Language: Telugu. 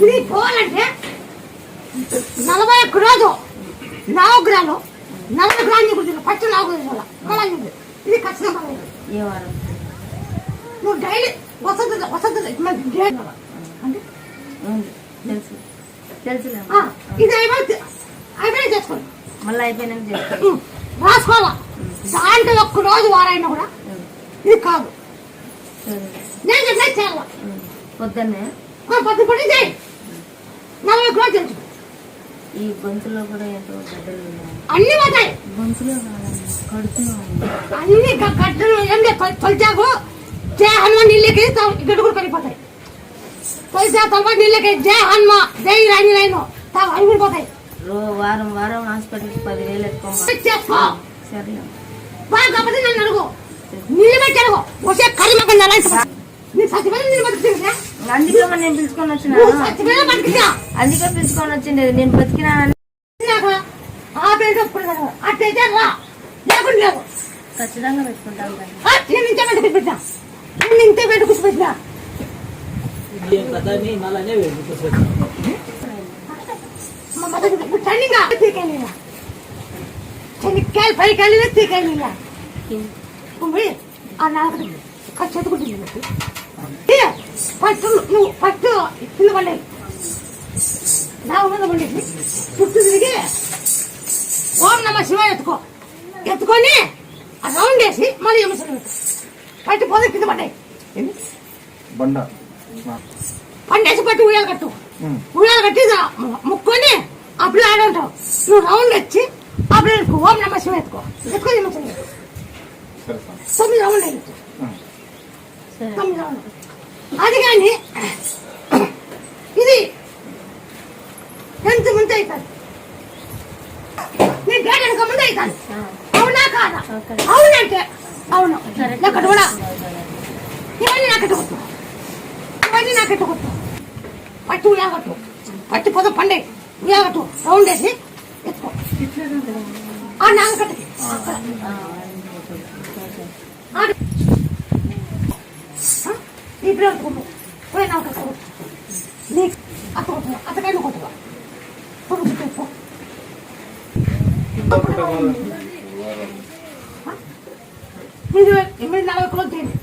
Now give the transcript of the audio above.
ఇది పోవాలంటే 41 రోజు నవగ్రహాలు 40 గ్రాములు గురించి ఫస్ట్ నవగ్రహాలు ఇది ఖచ్చితంగా నువ్వు డైలీ వసతి ఇది అయిపోయి చేసుకోండి మళ్ళీ అయిపోయినాక రాసుకోవాలా దాంట్లో 1 రోజు వారైనా కూడా ఇది కాదు నేను చెప్పిన చేయాల పొద్దున్నే పొద్దు పడి చేయి 40 రోజు తెలుసు ఈ గొంతులో కూడా ఎంతో గడ్డలు అన్ని పోతాయి గొంతులో కడుపులో అన్ని గడ్డలు ఏం తొలిచాకు జయ హనుమాన్ నీళ్ళకి గడ్డలు పడిపోతాయి తొలిచా తర్వాత నీళ్ళకి జయ హనుమా జై రాణి రైను అవి కూడా పోతాయి వారం వారం హాస్పిటల్కి 10,000 చేసుకో సరే బాగా కాకపోతే నన్ను అడుగు నీళ్ళు పెట్టి అడుగు వచ్చే కర్రీ మాకు నీ సత్యమైన నీళ్ళు బతుకుతుంది అందుకే నేను పిలుచుకొని వచ్చిన అందుకే పిలుచుకొని వచ్చింది నేను బతికినా అట్టయితే రా లేకుండా లేదు ఖచ్చితంగా పెట్టుకుంటాను నేను ఇంతే పెట్టి పెట్టా ఇంతే పెట్టి కూర్చోబెట్టినా చెనిక్కాయలు పైకి వెళ్ళినా తీకెళ్ళినా ఆ నాలుగు చెతుకుంటుంది ఫస్ట్ నువ్వు ఫస్ట్ కింద పండేది నా ఉన్నది పండేది చుట్టూ తిరిగి ఓం నమ శివ ఎత్తుకొని ఆ రౌండ్ వేసి మళ్ళీ ఎమ్మెసలు పెట్టు పట్టి పోతే కింద పడ్డాయి పండేసి పట్టి ఉయ్యాలు కట్టు ఉయ్యాలు కట్టి ముక్కొని అప్పుడు ఆడుంటావు నువ్వు రౌండ్ వచ్చి అప్పుడు ఎత్తుకో ఓం నమ శివ ఎత్తుకొని ఎమ్మెసలు పెట్టు 9 రౌండ్ అయ్యి 9 రౌండ్ అది కానీ ఇది ఎంత ముందు అవుతుంది నీ డేట్ వెనక ముందు అవుతాను అవునా కాదా అవునంటే అవును నాకట్టు కూడా ఇవన్నీ నాకెట్టుకొచ్చు పట్టి ఉయాగట్టు పట్టి పొద పండే ఉయాగట్టు రౌండ్ వేసి ఎత్తుకో ఆ నాగకట్టుకి ఇప్పుడు అనుకుంటు పోయినా నీ అతకైనా కొట్టుకో ఇది 40 కిలో తేండి